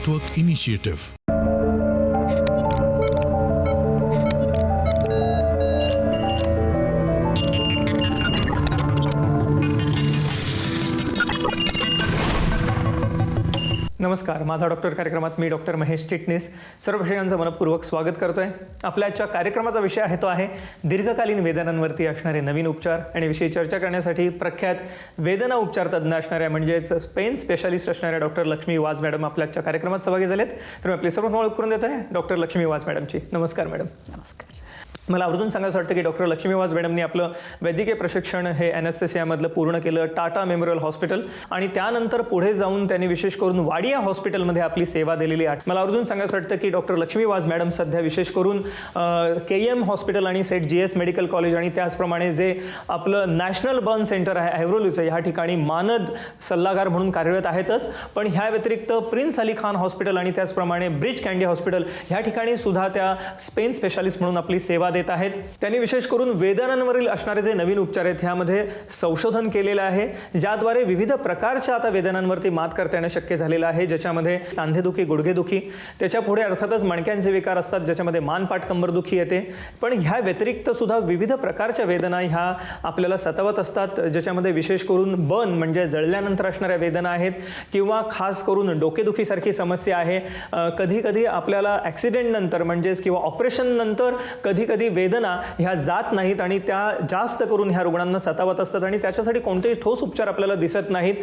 Network Initiative. नमस्कार, माझा doctor कार्यक्रमात मी डॉक्टर महेश चिटणीस सर्व प्रेक्षकांचं मनपूर्वक स्वागत करतोय. आपल्या आजच्या कार्यक्रमाचा विषय आहे तो आहे दीर्घकालीन वेदनांवरती असणारे नवीन उपचार. आणि विषयी चर्चा करण्यासाठी प्रख्यात वेदना उपचार तज्ज्ञ असणाऱ्या म्हणजेच पेन स्पेशालिस्ट असणाऱ्या डॉक्टर लक्ष्मी वाज मॅडम आपल्या आजच्या कार्यक्रमात सहभागी झालेत. तर मी आपली सर्व ओळख करून देतो आहे डॉक्टर लक्ष्मी वाज मॅडमची. नमस्कार मॅडम. नमस्कार. मला आवर्जून सांगायचं वाटतं की डॉक्टर लक्ष्मी वाज मॅडमनी आपलं वैद्यकीय प्रशिक्षण हे ॲनेस्थेसियामधलं पूर्ण केलं टाटा मेमोरियल हॉस्पिटल, आणि त्यानंतर पुढे जाऊन त्यांनी विशेष करून वाडिया हॉस्पिटलमध्ये आपली सेवा दिलेली आहे. मला आवर्जून सांगायचं वाटतं की डॉक्टर लक्ष्मी वाज मॅडम सध्या विशेष करून KM हॉस्पिटल आणि सेट GS मेडिकल कॉलेज आणि त्याचप्रमाणे जे आपलं नॅशनल बर्न सेंटर आहे ऐरोलीचं, ह्या ठिकाणी मानद सल्लागार म्हणून कार्यरत आहेतच, पण ह्या व्यतिरिक्त प्रिन्स अली खान हॉस्पिटल आणि त्याचप्रमाणे ब्रिज कँडी हॉस्पिटल ह्या ठिकाणी सुद्धा त्या पेन स्पेशालिस्ट म्हणून आपली सेवा देत आहेत. त्यांनी विशेष करून वेदनांवरील असणारे जे नवीन उपचार आहेत ह्यामध्ये संशोधन केलेलं आहे, ज्याद्वारे विविध प्रकारच्या आता वेदनांवरती मात करता येणं शक्य झालेलं आहे, ज्याच्यामध्ये सांधेदुखी, गुडघेदुखी, त्याच्या पुढे अर्थातच मणक्यांचे विकार असतात, ज्याच्यामध्ये मानपाट कंबरदुखी येते. पण ह्या व्यतिरिक्त सुद्धा विविध प्रकारच्या वेदना ह्या आपल्याला सतावत असतात, ज्याच्यामध्ये विशेष करून बर्न म्हणजे जळल्यानंतर असणाऱ्या वेदना आहेत, किंवा खास करून डोकेदुखीसारखी समस्या आहे. कधी कधी आपल्याला ॲक्सिडेंट नंतर म्हणजेच किंवा ऑपरेशन नंतर कधी कधी वेदना ह्या जात नाहीत आणि त्या जास्त करून ह्या रुग्णांना सतावत असतात आणि त्याच्यासाठी कोणतेही ठोस उपचार आपल्याला दिसत नाहीत.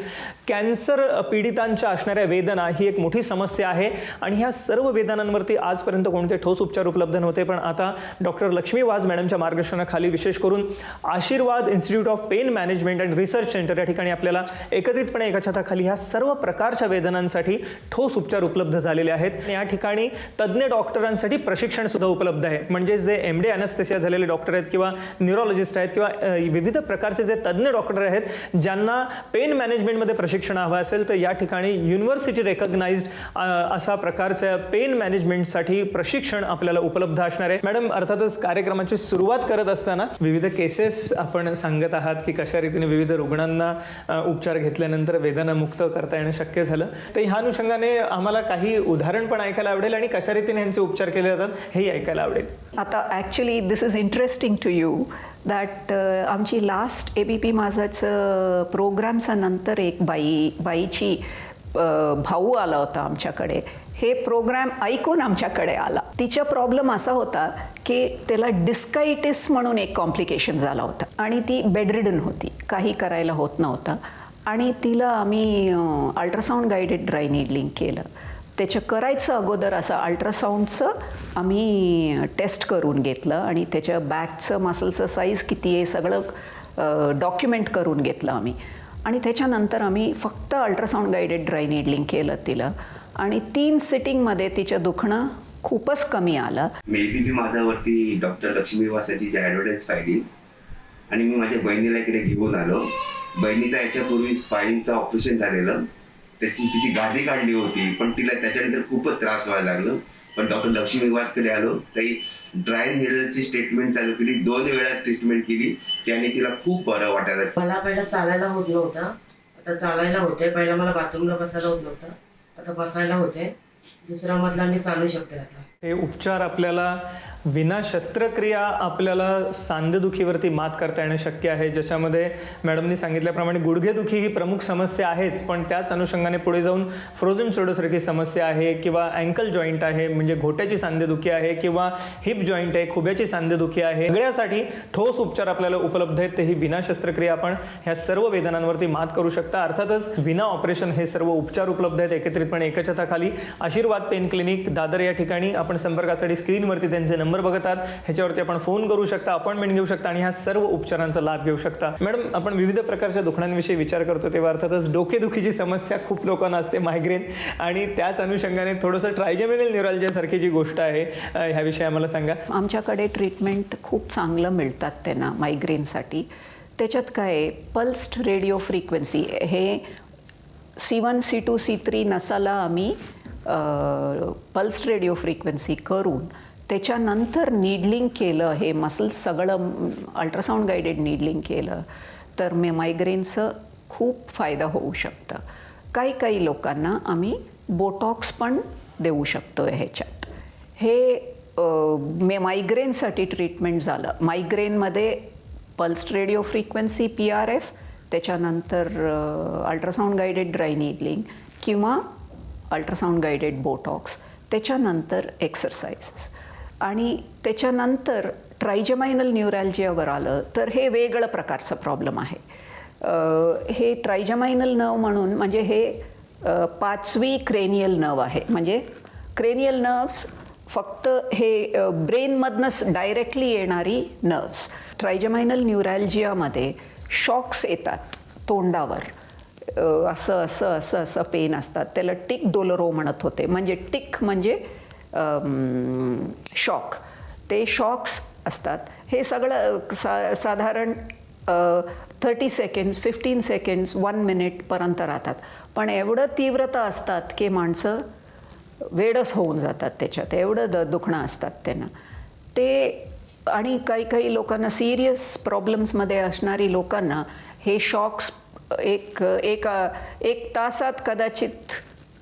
कॅन्सर पीडितांच्या असणाऱ्या वेदना ही एक मोठी समस्या आहे आणि ह्या सर्व वेदनांवरती आजपर्यंत कोणते ठोस उपचार उपलब्ध नव्हते. पण आता डॉक्टर लक्ष्मी वाज मॅडमच्या मार्गदर्शनाखाली विशेष करून आशीर्वाद institute of pen management and research centre या ठिकाणी आपल्याला एकत्रितपणे एका छताखाली ह्या सर्व प्रकारच्या वेदनांसाठी ठोस उपचार उपलब्ध झालेले आहेत. या ठिकाणी तज्ज्ञ डॉक्टरांसाठी प्रशिक्षण सुद्धा उपलब्ध आहे, म्हणजे जे MD ॲनेस्थेसिया झालेले डॉक्टर आहेत किंवा न्यूरोलॉजिस्ट आहेत किंवा विविध प्रकारचे जे तज्ज्ञ डॉक्टर आहेत ज्यांना पेन मॅनेजमेंटमध्ये प्रशिक्षण हवं असेल तर या ठिकाणी युनिव्हर्सिटी रेकग्नाइज्ड असा प्रकारचं पेन मॅनेजमेंटसाठी प्रशिक्षण आपल्याला उपलब्ध असणार आहे. मॅडम, अर्थातच कार्यक्रमाची सुरुवात करत असताना विविध केसेस आपण सांगत आहात की कशा रीतीने विविध रुग्णांना उपचार घेतल्यानंतर वेदनामुक्त करता येणं शक्य झालं. तर ह्या अनुषंगाने आम्हाला काही उदाहरण पण ऐकायला आवडेल आणि कशा रीतीने यांचे उपचार केले जातात हेही ऐकायला आवडेल. आता actually this is interesting to you that आमची लास्ट ABP माझाचं प्रोग्रामच्या नंतर एक बाईची भाऊ आला होता आमच्याकडे. हे प्रोग्राम ऐकून आमच्याकडे आला. तिचा प्रॉब्लेम असा होता की त्याला डिस्कायटिस म्हणून एक कॉम्प्लिकेशन झाला होता आणि ती बेडरिडन होती, काही करायला होत नव्हतं. आणि तिला आम्ही अल्ट्रासाऊंड गायडेड ड्राय नीडलिंग केलं. त्याच्या करायचं अगोदर असं अल्ट्रासाऊंडचं आम्ही टेस्ट करून घेतलं आणि त्याच्या बॅकचं मसलचं साईज किती आहे सगळं डॉक्युमेंट करून घेतलं आम्ही. आणि त्याच्यानंतर आम्ही फक्त अल्ट्रासाऊंड गायडेड ड्राय नीडलिंग केलं तिला आणि 3 सिटिंगमध्ये तिचं दुखणं खूपच कमी आलं. ABP माझ्यावरती डॉक्टर लक्ष्मी वासाची जी ॲडव्हर्टाईज पाहिली आणि मी माझ्या बहिणीला इकडे घेऊन आलो. बहिणीचा याच्यापूर्वी स्पाईनचं ऑपरेशन झालेलं, तिची गादी काढली होती, पण तिला त्याच्यानंतर खूपच त्रास व्हायला लागला. पण डॉक्टर लक्ष्मी वासकडे आलो, त्याही ड्राय निडलची ट्रीटमेंट चालू केली. 2 वेळा ट्रीटमेंट केली, त्याने तिला खूप बरं वाटायला. मला पहिला चालायला होत नव्हतं, आता चालायला होते. पहिला मला बाथरूमला बसायला होत नव्हतं, आता बसायला होते. दुसरा मधला मी चालू शकते आता. हे उपचार आपल्याला विना शस्त्रक्रिया आपल्याला सांधेदुखीवरती मात करता येणं शक्य आहे, ज्याच्यामध्ये मॅडमनी सांगितल्याप्रमाणे गुडघेदुखी ही प्रमुख समस्या आहेच, पण त्याच अनुषंगाने पुढे जाऊन फ्रोझन शोल्डरसारखी समस्या आहे किंवा अँकल जॉईंट आहे म्हणजे घोट्याची सांधेदुखी आहे किंवा हिप जॉईंट आहे, खुब्याची सांधेदुखी आहे. सगळ्यासाठी ठोस उपचार आपल्याला उपलब्ध आहेत. तेही विना शस्त्रक्रिया आपण ह्या सर्व वेदनांवरती मात करू शकता. अर्थातच विना ऑपरेशन हे सर्व उपचार उपलब्ध आहेत एकत्रितपणे एका छताखाली. आशीर्वाद पेन क्लिनिक दादर या ठिकाणी. आपण संपर्कासाठी स्क्रीनवरती त्यांचे नंबर बघत आहात, ह्याच्यावरती आपण फोन करू शकता, अपॉइंटमेंट घेऊ शकता आणि ह्या सर्व उपचारांचा लाभ घेऊ शकता. मॅडम, आपण विविध प्रकारच्या दुखण्यांविषयी विचार करतो तेव्हा अर्थातच डोकेदुखीची समस्या खूप लोकांना असते, मायग्रेन, आणि त्याच अनुषंगाने थोडंसं ट्रायजेमिनल न्यूरॅल्जियासारखी जी गोष्ट आहे ह्याविषयी आम्हाला सांगा. आमच्याकडे ट्रीटमेंट खूप चांगलं मिळतात त्यांना मायग्रेनसाठी. त्याच्यात काय पल्स्ड रेडिओ फ्रिक्वेन्सी हे C1 C2 C3 नसाला आम्ही पल्स्ड रेडिओ फ्रिक्वेन्सी करून त्याच्यानंतर नीडलिंग केलं, हे मसल्स सगळं अल्ट्रासाऊंड गायडेड नीडलिंग केलं तर मायग्रेनचं खूप फायदा होऊ शकतं. काही लोकांना आम्ही बोटॉक्स पण देऊ शकतो ह्याच्यात. हे मायग्रेनसाठी ट्रीटमेंट झालं. मायग्रेनमध्ये पल्स्ड रेडिओ फ्रिक्वेन्सी PRF, त्याच्यानंतर अल्ट्रासाऊंड गायडेड ड्राय नीडलिंग किंवा अल्ट्रासाऊंड गायडेड बोटॉक्स, त्याच्यानंतर एक्सरसाइजेस. आणि त्याच्यानंतर ट्रायजमायनल न्यूरॅल्जियावर आलं तर हे वेगळं प्रकारचं प्रॉब्लेम आहे. हे ट्रायजमायनल नर्व म्हणून म्हणजे हे 5वी क्रेनियल नर्व आहे. म्हणजे क्रेनियल नर्व्स फक्त हे ब्रेनमधनंच डायरेक्टली येणारी नर्व्स. ट्रायजमायनल न्यूरॅल्जियामध्ये शॉक्स येतात तोंडावर, असं असं असं असं पेन असतात. त्याला टिक डोलरो म्हणत होते. म्हणजे टिक म्हणजे शॉक. ते शॉक्स असतात. हे सगळं साधारण 30 सेकंड्स, 15 सेकंड्स, 1 मिनिटपर्यंत राहतात. पण एवढं तीव्रता असतात की माणसं वेडच होऊन जातात त्याच्यात. एवढं दुखणं असतात त्यांना ते. आणि काही काही लोकांना सिरियस प्रॉब्लेम्समध्ये असणारी लोकांना हे शॉक्स एक तासात कदाचित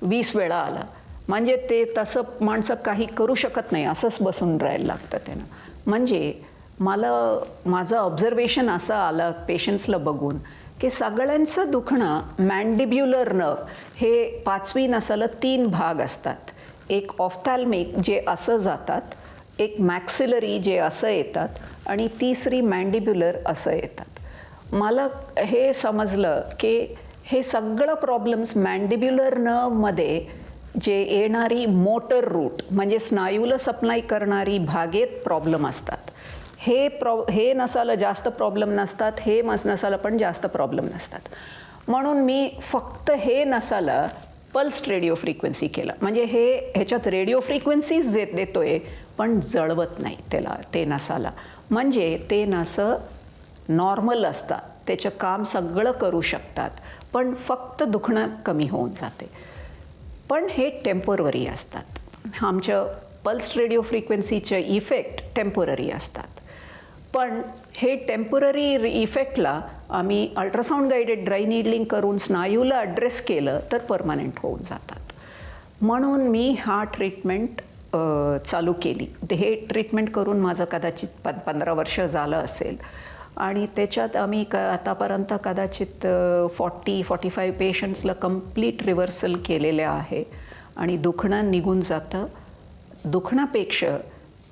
20 वेळा आला. म्हणजे ते तसं माणसं काही करू शकत नाही, असंच बसून राहायला लागतं त्यांना. म्हणजे माझं ऑब्झर्वेशन असं आलं पेशंट्सला बघून की सगळ्यांचं दुखणं मॅन्डिब्युलर नर्व हे 5वी नसाला 3 भाग असतात. एक ऑफ्थॅल्मिक जे असं जातात, एक मॅक्सिलरी जे असं येतात आणि तिसरी मॅन्डिब्युलर असं येतात. मला हे समजलं की हे सगळं प्रॉब्लेम्स मॅन्डिब्युलर नर्वमध्ये जे येणारी मोटर रूट म्हणजे स्नायूला सप्लाय करणारी भागेत प्रॉब्लेम असतात. हे नसाला जास्त प्रॉब्लेम नसतात, हे नसाला पण जास्त प्रॉब्लेम नसतात. म्हणून मी फक्त हे नसाला पल्स्ड रेडिओ फ्रिक्वेन्सी केलं. म्हणजे ह्याच्यात रेडिओ फ्रिक्वेन्सीज देतोय पण जळवत नाही त्याला, ते नसाला. म्हणजे ते नसं नॉर्मल असतात, त्याचं काम सगळं करू शकतात, पण फक्त दुखणं कमी होऊन जाते. पण हे टेम्पोररी असतात. आमच्या पल्स्ड रेडिओ फ्रिक्वेन्सीचे इफेक्ट टेम्पोररी असतात. पण हे टेम्पोररी इफेक्टला आम्ही अल्ट्रासाऊंड गायडेड ड्राय नीडलिंग करून स्नायूला ॲड्रेस केलं तर परमनंट होऊन जातात. म्हणून मी हा ट्रीटमेंट चालू केली. हे ट्रीटमेंट करून माझं कदाचित 15 वर्ष झालं असेल. आणि त्याच्यात आम्ही आतापर्यंत कदाचित 40-45 पेशंट्सला कंप्लीट रिव्हर्सल केलेलं आहे. आणि दुखणं निघून जातं. दुखण्यापेक्षा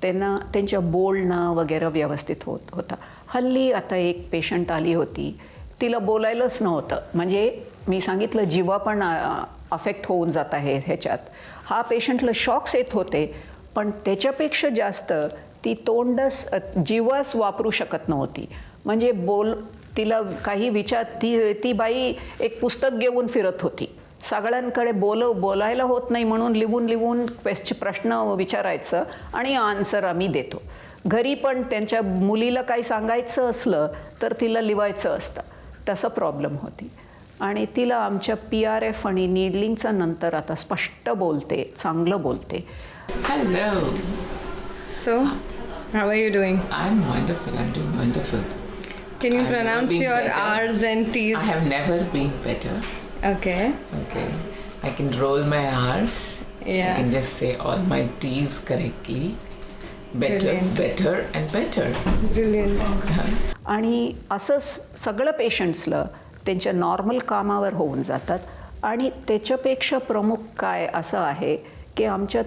त्यांच्या बोलणं वगैरे व्यवस्थित होतं. हल्ली आता एक पेशंट आली होती, तिला बोलायलाच नव्हतं. म्हणजे मी सांगितलं जीवा पण अफेक्ट होऊन जात आहे ह्याच्यात. हा पेशंटला शॉक्स येत होते, पण त्याच्यापेक्षा जास्त ती तोंडच जीवाच वापरू शकत नव्हती. म्हणजे तिला काही ती बाई एक पुस्तक घेऊन फिरत होती. सगळ्यांकडे बोलायला होत नाही म्हणून लिहून प्रश्न विचारायचं आणि आन्सर आम्ही देतो. घरी पण त्यांच्या मुलीला काही सांगायचं असलं तर तिला लिवायचं असतं. तसं प्रॉब्लेम होती. आणि तिला आमच्या PRF आणि नीडलिंगचा नंतर आता स्पष्ट बोलते, चांगलं बोलते. Hello. So, how are you doing? I'm wonderful. I'm doing wonderful. Can you I've never pronounce been your better. R's and T's? I have never been better. Okay. Okay. I can roll my R's. Yeah. I can just say all my T's correctly. Better, Brilliant. better and better. Brilliant. आणि असंच सगळं पेशंट्सला त्यांच्या normal कामावर होऊन जातात. आणि त्याच्यापेक्षा प्रमुख काय असं आहे की आमच्या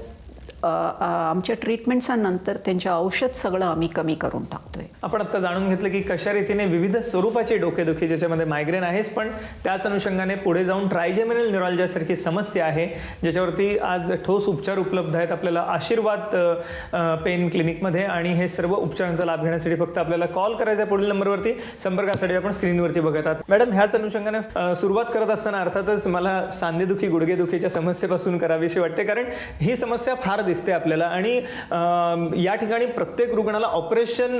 ट्रीटमेंटच्या नंतर त्यांचं औषध सगळं आम्ही कमी करून टाकतोय. आपण आता जाणून घेतलं की कशा रीतीने विविध स्वरूपाची डोकेदुखी ज्याच्यामध्ये मायग्रेन आहेच, पण त्याच अनुषंगाने पुढे जाऊन ट्रायजेमिनल न्यूरॉलजियासारखी समस्या आहे ज्याच्यावरती आज ठोस उपचार उपलब्ध आहेत आपल्याला आशीर्वाद पेन क्लिनिकमध्ये. आणि हे सर्व उपचारांचा लाभ घेण्यासाठी फक्त आपल्याला कॉल करायचा आहे पुढील नंबरवरती. संपर्कासाठी आपण स्क्रीनवरती बघत आहात. मॅडम, ह्याच अनुषंगाने सुरुवात करत असताना अर्थातच मला सांधेदुखी गुडघेदुखीच्या समस्येपासून करावीशी वाटते, कारण ही समस्या फार दिसते आपल्याला. आणि या ठिकाणी प्रत्येक रुग्णाला ऑपरेशन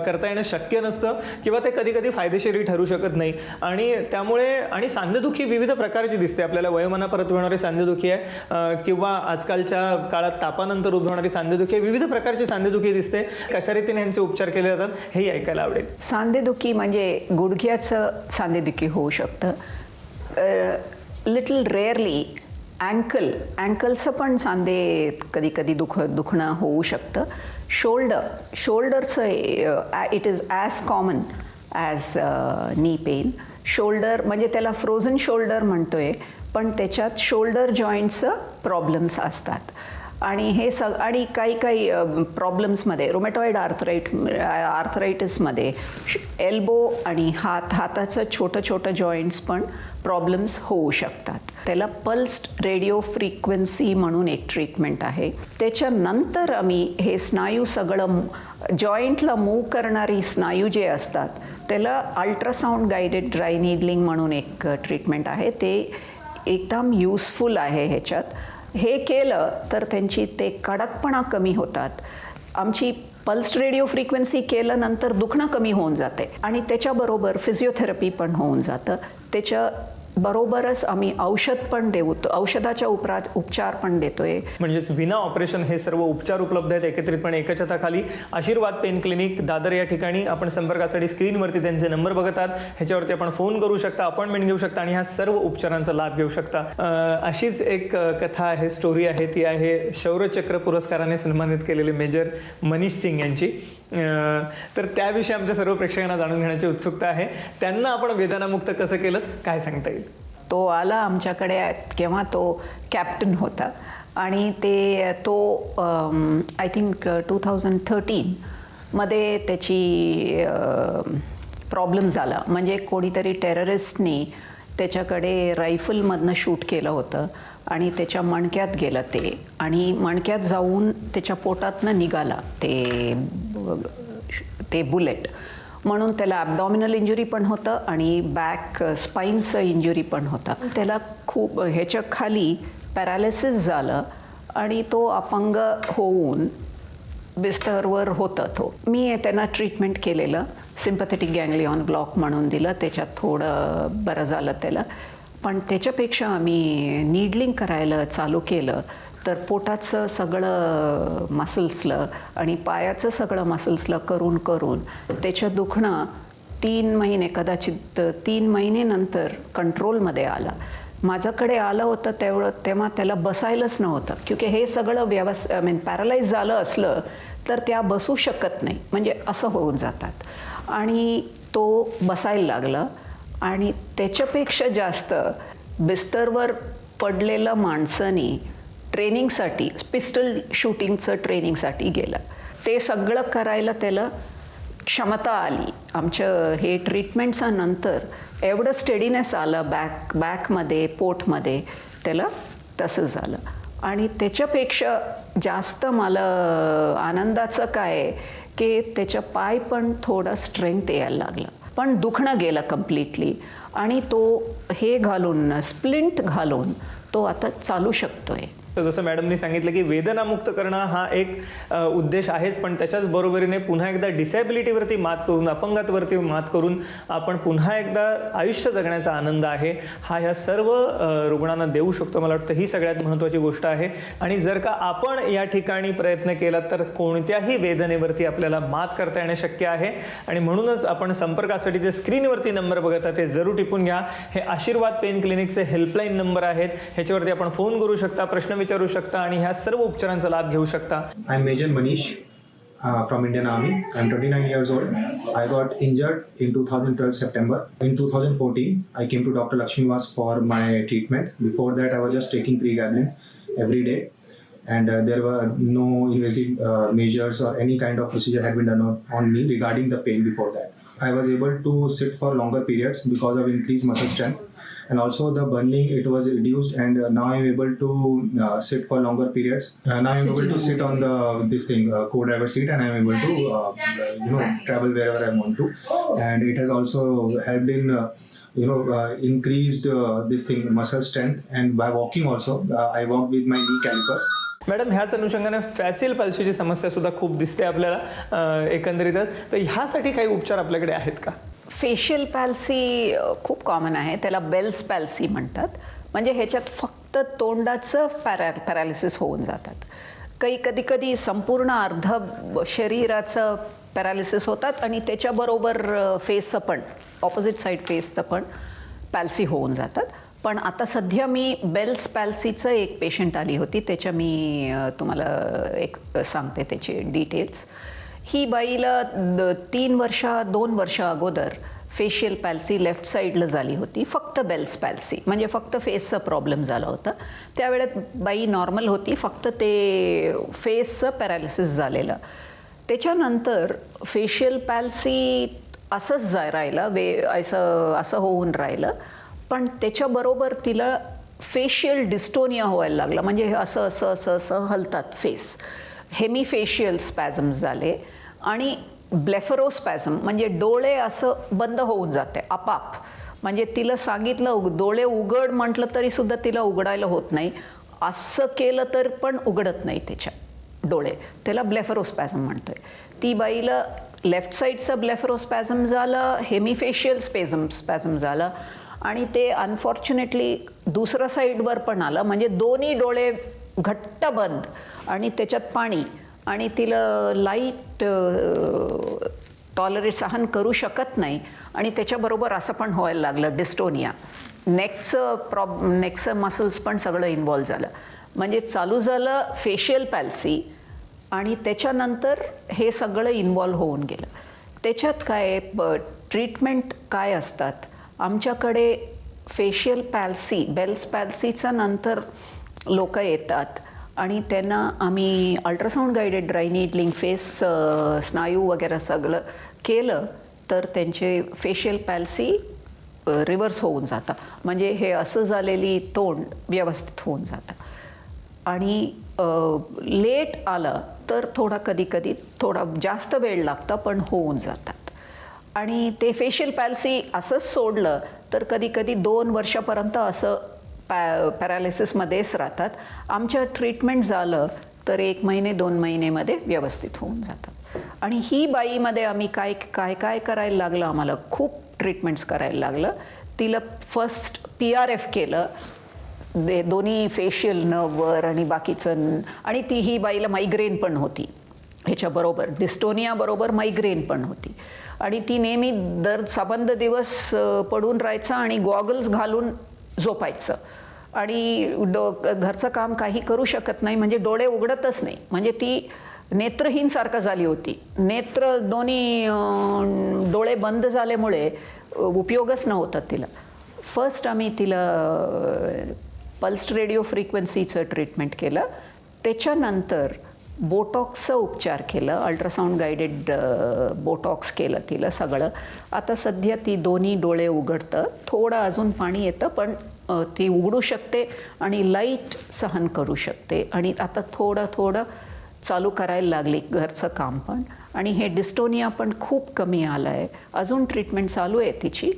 करता येणं शक्य नसतं किंवा ते कधी कधी फायदेशीरही ठरू शकत नाही. आणि त्यामुळे आणि सांधेदुखी विविध प्रकारची दिसते आपल्याला. वयोमानापरत होणारी सांधेदुखी आहे किंवा आजकालच्या काळात तापानंतर उद्भवणारी सांधेदुखी आहे. विविध प्रकारची सांधेदुखी दिसते. कशा रीतीने यांचे उपचार केले जातात हेही ऐकायला आवडेल. सांधेदुखी म्हणजे गुडघ्याचं सांधेदुखी होऊ शकतं. लिटल रेअरली अँकलचं पण सांधे कधी कधी दुखणं होऊ शकतं. शोल्डरचं it is as common as knee pain. Shoulder म्हणजे त्याला फ्रोझन शोल्डर म्हणतोय, पण त्याच्यात शोल्डर जॉईंटचं प्रॉब्लेम्स असतात. आणि हे आणि काही प्रॉब्लेम्समध्ये रुमॅटॉइड आर्थरायटिसमध्ये एल्बो आणि हाताचं छोटं जॉईंट्स पण प्रॉब्लेम्स होऊ शकतात. त्याला पल्स्ड रेडिओ फ्रिक्वेन्सी म्हणून एक ट्रीटमेंट आहे. त्याच्यानंतर आम्ही हे स्नायू सगळं जॉईंटला मूव करणारी स्नायू जे असतात त्याला अल्ट्रासाऊंड गायडेड ड्राय नीडलिंग म्हणून एक ट्रीटमेंट आहे. ते एकदम युजफुल आहे ह्याच्यात. हे केलं तर त्यांची ते कडकपणा कमी होतात. आमची पल्स्ड रेडिओ फ्रिक्वेन्सी केल्यानंतर दुखणं कमी होऊन जाते आणि त्याच्याबरोबर फिजिओथेरपी पण होऊन जातं. त्याच्याबरोबरच आम्ही औषध पण औषधाच्या उपचार पण देतोय. म्हणजेच विना ऑपरेशन हे सर्व उपचार उपलब्ध आहेत एकत्रितपणे एका छताखाली. आशीर्वाद पेन क्लिनिक दादर या ठिकाणी. आपण संपर्कासाठी स्क्रीनवरती त्यांचे नंबर बघत आहात, ह्याच्यावरती आपण फोन करू शकता, अपॉइंटमेंट घेऊ शकता आणि ह्या सर्व उपचारांचा लाभ घेऊ शकता. अशीच एक कथा आहे, स्टोरी आहे, ती आहे शौर्यचक्र पुरस्काराने सन्मानित केलेले मेजर मनीष सिंग यांची. तर त्याविषयी आमच्या सर्व प्रेक्षकांना जाणून घेण्याची उत्सुकता आहे. त्यांना आपण वेदनामुक्त कसं केलं, काय सांगता येईल? तो आला आमच्याकडे केव्हा तो कॅप्टन होता आणि तो आय थिंक 2013मध्ये त्याची प्रॉब्लेम झाला. म्हणजे कोणीतरी टेररिस्टनी त्याच्याकडे रायफलमधनं शूट केलं होतं आणि त्याच्या मणक्यात गेलं ते, आणि मणक्यात जाऊन त्याच्या पोटातनं निघाला ते बुलेट. म्हणून त्याला ॲबडॉमिनल इंजुरी पण होतं आणि बॅक स्पाईनचं इंजुरी पण होतं. त्याला खूप ह्याच्या खाली पॅरालिसिस झालं आणि तो अपंग होऊन बिस्तरवर होता. मी त्यांना ट्रीटमेंट केलेलं, सिम्पॅथेटिक गँग्लिऑन ब्लॉक म्हणून दिलं. त्याच्यात थोडं बरं झालं त्याला. पण त्याच्यापेक्षा आम्ही नीडलिंग करायला चालू केलं तर पोटाचं सगळं मसल्सला आणि पायाचं सगळं मसल्सला करून त्याचं दुखणं 3 महिने, कदाचित 3 महिन्यानंतर कंट्रोलमध्ये आलं. माझ्याकडे आलं होतं तेव्हा त्याला बसायलाच नव्हतं, क्योंकि हे सगळं पॅरालाइज झालं असलं तर त्या बसू शकत नाही, म्हणजे असं होऊन जातात. आणि तो बसायला लागला आणि त्याच्यापेक्षा जास्त बिस्तरवर पडलेलं माणसानी ट्रेनिंगसाठी, पिस्टल शूटिंगचं ट्रेनिंगसाठी गेलं. ते सगळं करायला त्याला क्षमता आली. आमच्या हे ट्रीटमेंटच्या नंतर एवढं स्टेडीनेस आलं बॅकमध्ये, पोटमध्ये, त्याला तसं झालं. आणि त्याच्यापेक्षा जास्त मला आनंदाचं काय आहे की त्याच्या पाय पण थोडा स्ट्रेंथ यायला लागला, पण दुखणं गेलं कम्प्लिटली. आणि तो हे घालून, स्प्लिंट घालून तो आता चालू शकतोय. तर जसं मॅडमनी सांगितलं की वेदनामुक्त करणं हा एक उद्देश आहेच, पण त्याच्याच बरोबरीने पुन्हा एकदा डिसॅबिलिटीवरती मात करून, अपंगातवरती मात करून आपण पुन्हा एकदा आयुष्य जगण्याचा आनंद आहे हा ह्या सर्व रुग्णांना देऊ शकतो. मला वाटतं ही सगळ्यात महत्त्वाची गोष्ट आहे. आणि जर का आपण या ठिकाणी प्रयत्न केला तर कोणत्याही वेदनेवरती आपल्याला मात करता येणं शक्य आहे. आणि म्हणूनच आपण संपर्कासाठी जे स्क्रीनवरती नंबर बघत आहात ते जरूर टिपून घ्या. हे आशीर्वाद पेन क्लिनिकचे हेल्पलाईन नंबर आहेत, ह्याच्यावरती आपण फोन करू शकता, प्रश्न विचारू शकता आणि ह्या सर्व उपचारांचा लाभ घेऊ शकता. I am major Manish from Indian Army. I'm 29 years old. I got injured in 2012 September. In 2014, I came to Dr. Lakshmivas for my treatment. Before that, I was just taking pregabalin every day, and there were no invasive measures or any kind of procedure had been done on me regarding the pain before that. I was able to sit for longer periods because of increased muscle strength. And also the burning, it was reduced, and now I'm able to sit for longer periods. Now I'm able to sit on co-driver seat, and I'm able to travel wherever I want to. And it has also helped in increased muscle strength, and by walking also, I walk with my knee calipers. Madam, ह्याच अनुषंगाने फॅसिल पॅल्सीची समस्या सुद्धा खूप दिसते आपल्याला एकंदरीतच. तर ह्यासाठी काही उपचार आपल्याकडे आहेत का? फेशियल पॅल्सी खूप कॉमन आहे, त्याला बेल्स पॅल्सी म्हणतात. म्हणजे ह्याच्यात फक्त तोंडाचं पॅरालिसिस होऊन जातात. कधी संपूर्ण अर्ध शरीराचं पॅरालिसिस होतात आणि त्याच्याबरोबर फेसचं पण, ऑपोजिट साईड फेसचं पण पॅल्सी होऊन जातात. पण आता सध्या मी बेल्स पॅल्सीचं एक पेशंट आली होती, त्याच्या मी तुम्हाला एक सांगते त्याचे डिटेल्स. ही बाईला 2 वर्ष अगोदर फेशियल पॅल्सी लेफ्ट साईडला झाली होती, फक्त बेल्स पॅल्सी, म्हणजे फक्त फेसचा प्रॉब्लेम झाला होता. त्यावेळेत बाई नॉर्मल होती, फक्त ते फेसचं पॅरालिसिस झालेलं. त्याच्यानंतर फेशियल पॅल्सी असंच राहिलं, असं होऊन राहिलं. पण त्याच्याबरोबर तिला फेशियल डिस्टोनिया व्हायला लागला, म्हणजे असं असं असं असं हलतात फेस. हेमिफेशियल स्पॅझम्स झाले आणि ब्लेफरोस्पॅझम, म्हणजे डोळे असं बंद होऊन जाते आपाप. म्हणजे तिला सांगितलं डोळे उघड म्हटलं तरी सुद्धा तिला उघडायला होत नाही, असं केलं तर पण उघडत नाही त्याच्या डोळे. त्याला ब्लेफरोस्पॅझम म्हणतोय. ती बाईला लेफ्ट साईडचं ब्लेफरोस्पॅझम झालं, हेमिफेशियल स्पॅझम झालं आणि ते अनफॉर्च्युनेटली दुसरं साईडवर पण आलं, म्हणजे दोन्ही डोळे घट्ट बंद आणि त्याच्यात पाणी, आणि तिला लाईट टॉलरेट सहन करू शकत नाही. आणि त्याच्याबरोबर असं पण व्हायला लागलं डिस्टोनिया, नेकचं मसल्स पण सगळं इन्व्हॉल्व झालं. म्हणजे चालू झालं फेशियल पॅल्सी आणि त्याच्यानंतर हे सगळं इन्व्हॉल्व होऊन गेलं. त्याच्यात काय ट्रीटमेंट काय असतात आमच्याकडे? फेशियल पॅल्सी, बेल्स पॅल्सीचा नंतर लोक येतात आणि त्यांना आम्ही ultrasound guided dry needling, face स्नायू वगैरे सगळं केलं तर त्यांचे फेशियल पॅल्सी रिव्हर्स होऊन जातं. म्हणजे हे असं झालेली तोंड व्यवस्थित होऊन जातं. आणि लेट आलं तर कधी थोडा जास्त वेळ लागतं, पण होऊन जातात. आणि ते फेशियल पॅल्सी असंच सोडलं तर कधी 2 वर्षापर्यंत असं पॅरालिसिसमध्येच राहतात. आमच्या ट्रीटमेंट झालं तर 1 महिने 2 महिनेमध्ये व्यवस्थित होऊन जातात. आणि ही बाईमध्ये आम्ही काय करायला लागलं, आम्हाला खूप ट्रीटमेंट्स करायला लागलं. तिला फर्स्ट PRF केलं, दोन्ही फेशियल नर्ववर आणि बाकीचं. आणि ही बाईला मायग्रेन पण होती, ह्याच्याबरोबर डिस्टोनियाबरोबर मायग्रेन पण होती. आणि ती नेहमी दर सबंध दिवस पडून राहायचं आणि गॉगल्स घालून झोपायचं आणि घरचं काम काही करू शकत नाही, म्हणजे डोळे उघडतच नाही. म्हणजे ती नेत्रहीन सारखं झाली होती. दोन्ही डोळे बंद झाल्यामुळे उपयोगच नव्हता तिला. फर्स्ट आम्ही तिला पल्स्ड रेडिओ फ्रिक्वेन्सीचं ट्रीटमेंट केलं. त्याच्यानंतर बोटॉक्सचं उपचार केलं, अल्ट्रासाऊंड गायडेड बोटॉक्स केलं तिला सगळं. आता सध्या ती दोन्ही डोळे उघडतं, थोडं अजून पाणी येतं पण ती उघडू शकते आणि लाईट सहन करू शकते. आणि आता थोडं चालू करायला लागली घरचं काम पण. आणि हे डिस्टोनिया पण खूप कमी आलं आहे. अजून ट्रीटमेंट चालू आहे तिची.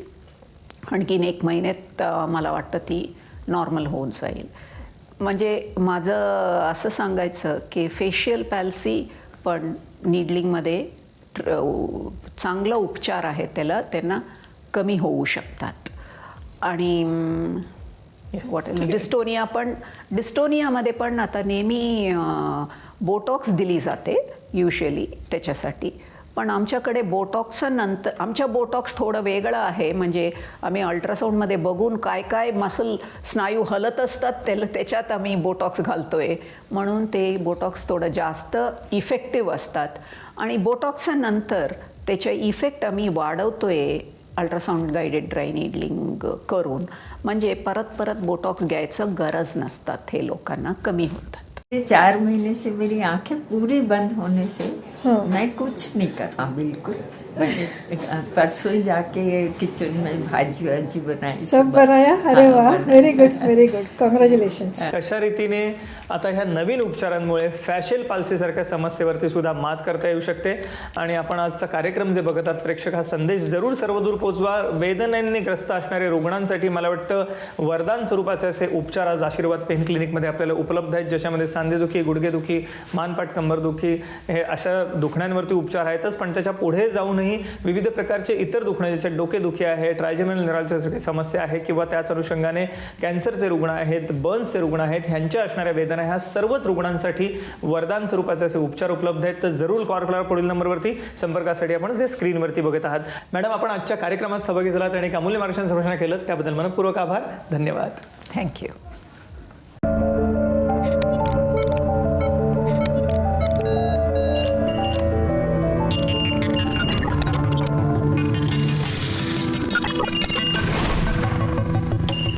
आणखीन 1 महिन्यात मला वाटतं ती नॉर्मल होऊन जाईल. म्हणजे माझं असं सांगायचं की फेशियल पॅल्सी पण नीडलिंगमध्ये चांगला उपचार आहे, त्यांना कमी होऊ शकतात. आणि डिस्टोनियामध्ये पण आता नेहमी बोटॉक्स दिली जाते युजली त्याच्यासाठी. पण आमच्याकडे बोटॉक्सचं नंतर आमच्या बोटॉक्स थोडं वेगळं आहे. म्हणजे आम्ही अल्ट्रासाऊंडमध्ये बघून काय मसल स्नायू हलत असतात त्याच्यात आम्ही बोटॉक्स घालतोय, म्हणून ते बोटॉक्स थोडं जास्त इफेक्टिव्ह असतात. आणि बोटॉक्सच्या नंतर त्याच्या इफेक्ट आम्ही वाढवतोय अल्ट्रासाऊंड गायडेड ड्राय नीडलिंग करून. म्हणजे परत बोटॉक्स घ्यायचं गरज नसतात, हे लोकांना कमी होतात. 4 महीने से मेरी आंखें पूरी बंद होने से मैं कुछ नहीं कर रहा बिल्कुल. मैंने परसों ही जाके किचन में भाजी बनाई, सब बनाया. अरे वाह, व्हेरी गुड, कॉंग्रॅच्युलेशन्स. अशा रीतीने आता ह्या नवीन उपचारांमुळे फेशियल पाल्सीसारख्या समस्येवरती सुद्धा मात करता येऊ शकते. आणि आपण आजचा कार्यक्रम जे बघतात प्रेक्षक, हा संदेश जरूर सर्वदूर पोचवा. वेदनांनी ग्रस्त असणारे रुग्णांसाठी मला वाटतं वरदान स्वरूपाचे असे उपचार आज आशीर्वाद पेन क्लिनिकमध्ये आपल्याला उपलब्ध आहेत, ज्याच्यामध्ये सांधेदुखी, गुडघेदुखी, मानपाट कंबरदुखी हे अशा दुखण्यांवरती उपचार आहेतच, पण त्याच्या पुढे जाऊनही कोणीही विविध प्रकारचे इतर दुखणं, ज्याच्यात डोकेदुखी आहे, ट्रायजेमिनल न्यूरॉलच्या समस्या आहे किंवा त्याच अनुषंगाने कॅन्सरचे रुग्ण आहेत, बर्न्सचे रुग्ण आहेत, ह्यांच्या असणाऱ्या वेदना ह्या सर्वच रुग्णांसाठी वरदान स्वरूपाचे असे उपचार उपलब्ध आहेत. तर जरूर कॉल करा पुढील नंबरवरती संपर्कासाठी आपण जे स्क्रीनवरती बघत आहात. मॅडम, आपण आजच्या कार्यक्रमात सहभागी झालात आणि एक अमूल्य मार्गदर्शन केलं त्याबद्दल मनपूर्वक आभार. धन्यवाद. थँक्यू.